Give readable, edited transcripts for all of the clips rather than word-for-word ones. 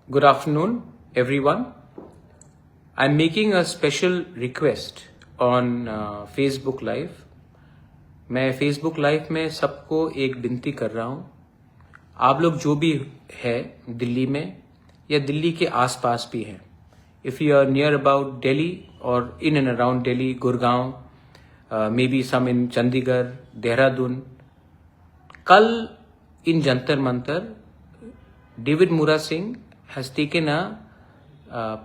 Good afternoon, everyone. I'm making a special request on Facebook Live. मैं Facebook Live में सबको एक विनती कर रहा हूँ. आप लोग जो भी है दिल्ली में या दिल्ली के आसपास भी हैं, if you are near about Delhi or in and around Delhi, Gurgaon, maybe some in Chandigarh, Dehradun, कल in Jantar Mantar David Mura Singh has taken a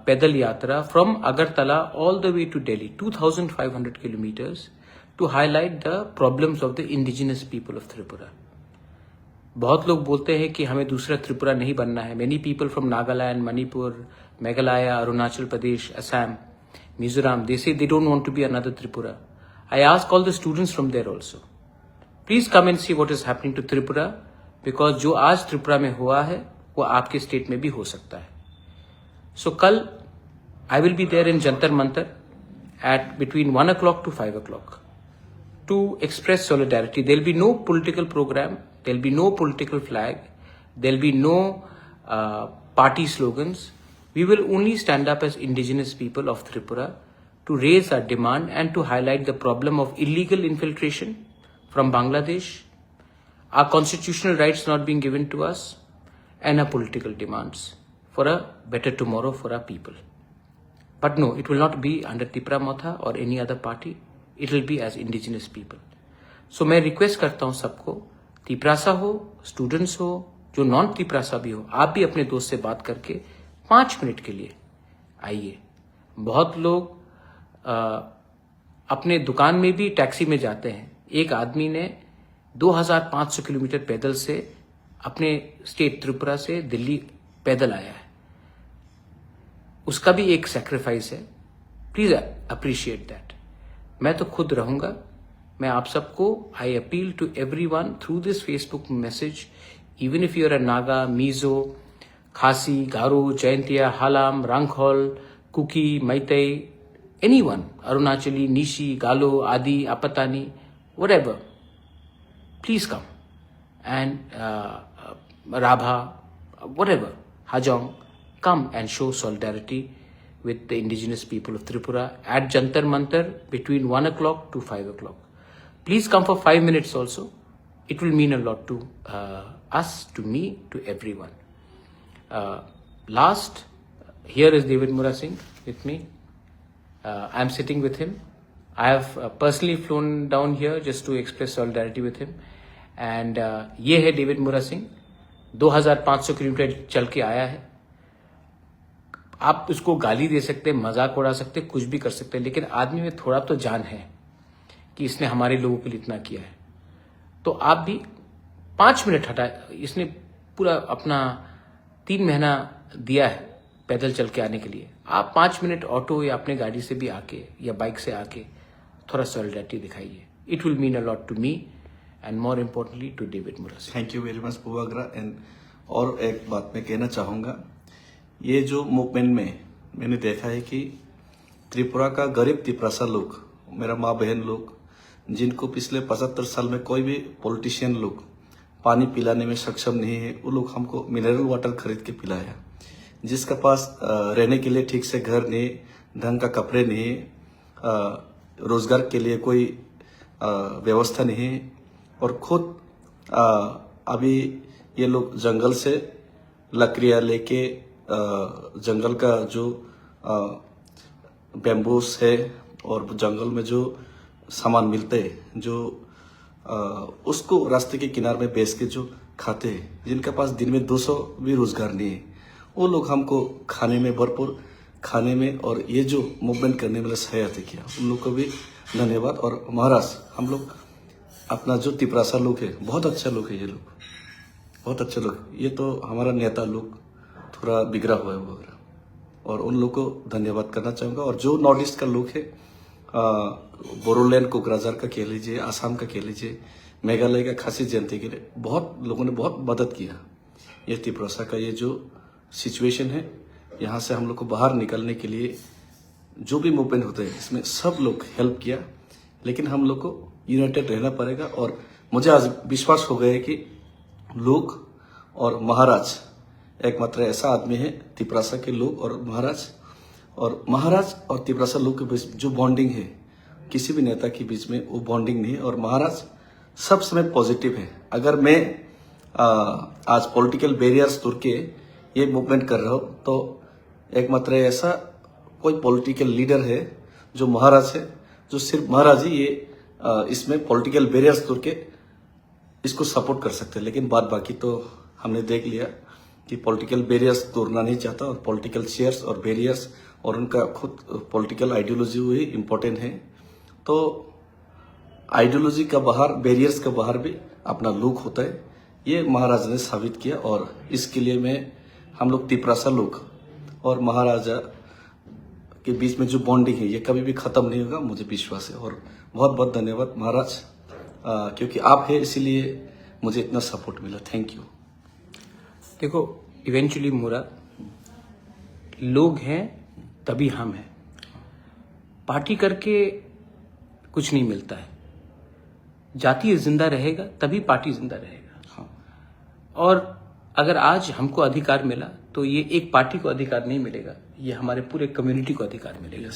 pedal yatra from Agartala all the way to Delhi, 2,500 kilometers, to highlight the problems of the indigenous people of Tripura. बहुत लोग बोलते हैं कि हमें दूसरा त्रिपुरा नहीं बनना है. Many people from Nagaland, Manipur, Meghalaya, Arunachal Pradesh, Assam, Mizoram, they say they don't want to be another Tripura. I ask all the students from there also, please come and see what is happening to Tripura, because जो आज त्रिपुरा में हुआ है वो आपके state में भी हो सकता है. So कल I will be there in Jantar Mantar at between 1 o'clock to 5 o'clock to express solidarity. There will be no political program, there will be no political flag, there will be no party slogans. We will only stand up as indigenous people of Tripura to raise our demand and to highlight the problem of illegal infiltration from Bangladesh, our constitutional rights not being given to us, and our political demands for a better tomorrow for our people. But no, it will not be under Tipra Motha or any other party. It will be as indigenous people. So मैं request करता हूँ सबको, तिपरासा हो, students हो, जो non Tiprasa भी हो, आप भी अपने दोस्त से बात करके 5 मिनट के लिए आइए. बहुत लोग अपने दुकान में भी टैक्सी में जाते हैं. एक आदमी ने 2500 किलोमीटर पैदल से अपने स्टेट त्रिपुरा से दिल्ली पैदल आया है. उसका भी एक सैक्रिफाइस है. Please appreciate that. मैं तो खुद रहूंगा. मैं आप सबको I appeal to everyone through this Facebook message, even if you are a Naga, Mizo, Khasi, Garo, Jaintia, Halam, Rangkhol, Kuki, Meitei, anyone, Arunachali, Nishi, Galo, Adi, Apatani, whatever, please come. And Rabha, whatever, Hajong, come and show solidarity with the indigenous people of Tripura at Jantar Mantar between 1 o'clock to 5 o'clock. Please come for 5 minutes also. It will mean a lot to us, to me, to everyone. Last, here is David Mura Singh with me. I am sitting with him. I have personally flown down here just to express solidarity with him. And ये है David Mura Singh. 2500 kilometre चल के आया है. आप उसको गाली दे सकते, मजाक उड़ा सकते, कुछ भी कर सकते, लेकिन आदमी में थोड़ा तो जान है कि इसने हमारे लोगों के लिए इतना किया है. तो आप भी 5 मिनट हटा. इसने पूरा अपना 3 महीना दिया है पैदल चल के आने के लिए. आप 5 मिनट ऑटो या अपने गाड़ी से भी आके या बाइक से आके थोड़ा सॉलिडरिटी दिखाइए. It will mean a lot to me and more importantly to David Mura Singh. Thank you very much Puwagra. And और एक बात मैं कहना चाहूँगा, ये जो मूवमेंट में मैंने देखा है कि त्रिपुरा का गरीब तिपरासा लोग, मेरा माँ बहन लोग, जिनको पिछले 75 साल में कोई भी पॉलिटिशियन लोग पानी पिलाने में सक्षम नहीं है, वो लोग हमको मिनरल वाटर खरीद के पिलाया. जिसका पास रहने के लिए ठीक से घर नहीं, ढंग का कपड़े नहीं, रोजगार के लिए कोई व्यवस्था नहीं, और खुद अभी ये लोग जंगल से लकड़ियाँ लेके जंगल का जो बैम्बूस है और जंगल में जो सामान मिलते हैं, जो उसको रास्ते के किनारे में बेच के जो खाते हैं, जिनका पास दिन में 200 भी रोजगार नहीं है, वो लोग हमको खाने में भरपूर खाने में और ये जो मूवमेंट करने में सहायता किया, उन लोग को भी धन्यवाद. और महाराज, हम लोग अपना जो तिपरासा लोग है, बहुत अच्छा लोग है, ये लोग बहुत अच्छे लोग. ये तो हमारा नेता लोग थोड़ा बिगड़ा हुआ है वगैरह, और उन लोग को धन्यवाद करना चाहूँगा. और जो नॉर्थ ईस्ट का लोग है, बोरोलैंड, कोकराझार का कह लीजिए, आसाम का कह लीजिए, मेघालय का खासी जयंती के लिए बहुत लोगों ने बहुत मदद किया. ये तिपरासा का ये जो सिचुएशन है, यहाँ से हम लोग को बाहर निकलने के लिए जो भी मूवमेंट होते हैं, इसमें सब लोग हेल्प किया. लेकिन हम लोग को यूनाइटेड रहना पड़ेगा. और मुझे आज विश्वास हो गया है कि लोग और महाराज एकमात्र ऐसा आदमी है तिपरासा के लोग और महाराज और तिपरासा लोग के बीच जो बॉन्डिंग है, किसी भी नेता के बीच में वो बॉन्डिंग नहीं है। और महाराज सब समय पॉजिटिव है। अगर मैं आज पॉलिटिकल बैरियर्स तोड़ के ये मूवमेंट कर रहा हूँ तो एकमात्र ऐसा कोई पॉलिटिकल लीडर है जो महाराज है, जो सिर्फ महाराज ही ये इसमें पॉलिटिकल बैरियर्स तोड़ के इसको सपोर्ट कर सकते हैं। लेकिन बाकी तो हमने देख लिया कि पॉलिटिकल बैरियर्स तोड़ना नहीं चाहता और पॉलिटिकल शेयर्स और बैरियर्स और उनका खुद पॉलिटिकल आइडियोलॉजी हुई इम्पोर्टेंट है। तो आइडियोलॉजी का बाहर, बैरियर्स का बाहर भी अपना लुक होता है, ये महाराजा ने साबित किया। और इसके लिए हम लोग तिपरासा लोग और महाराजा के बीच में जो बॉन्डिंग है ये कभी भी खत्म नहीं होगा, मुझे विश्वास है। और बहुत बहुत धन्यवाद महाराज, क्योंकि आप है इसीलिए मुझे इतना सपोर्ट मिला। Thank you. देखो, इवेंचुअली मुरा लोग हैं तभी हम हैं। पार्टी करके कुछ नहीं मिलता है। जाति जिंदा रहेगा तभी पार्टी जिंदा रहेगा। हाँ। और अगर आज हमको अधिकार मिला तो ये एक पार्टी को अधिकार नहीं मिलेगा, ये हमारे पूरे कम्युनिटी को अधिकार मिलेगा।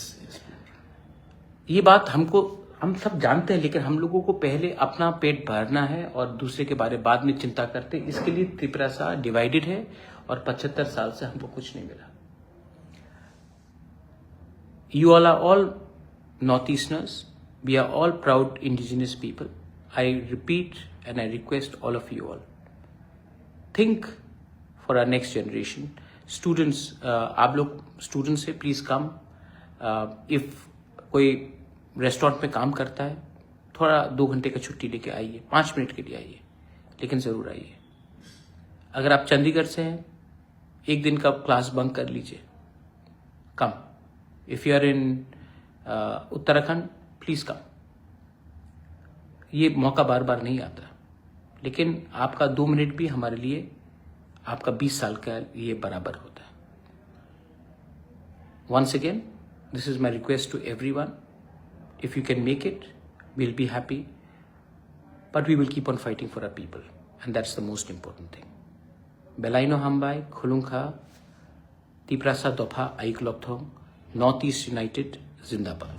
ये बात हम सब जानते हैं, लेकिन हम लोगों को पहले अपना पेट भरना है और दूसरे के बारे बाद में चिंता करते हैं। इसके लिए तिपरासा डिवाइडेड है और 75 साल से हमको कुछ नहीं मिला। You all are all Northeasterners. We are all proud indigenous people. I repeat and I request all of you all. Think for our next generation. Students, आप लोग स्टूडेंट्स से प्लीज कम। इफ कोई रेस्टोरेंट में काम करता है, थोड़ा 2 घंटे का छुट्टी लेके आइए, 5 मिनट के लिए आइए, लेकिन जरूर आइए। अगर आप चंडीगढ़ से हैं, 1 दिन का क्लास बंक कर लीजिए, come. If you are in Uttarakhand, please come. ये मौका बार बार नहीं आता, लेकिन आपका 2 मिनट भी हमारे लिए आपका 20 साल का ये बराबर होता है। Once again, this is my request to everyone. If you can make it, we'll be happy. But we will keep on fighting for our people. And that's the most important thing. Belaino Hambai, Khulungkha, Tiprasa Dopha, Aiklopthong, Northeast United, Zindabad.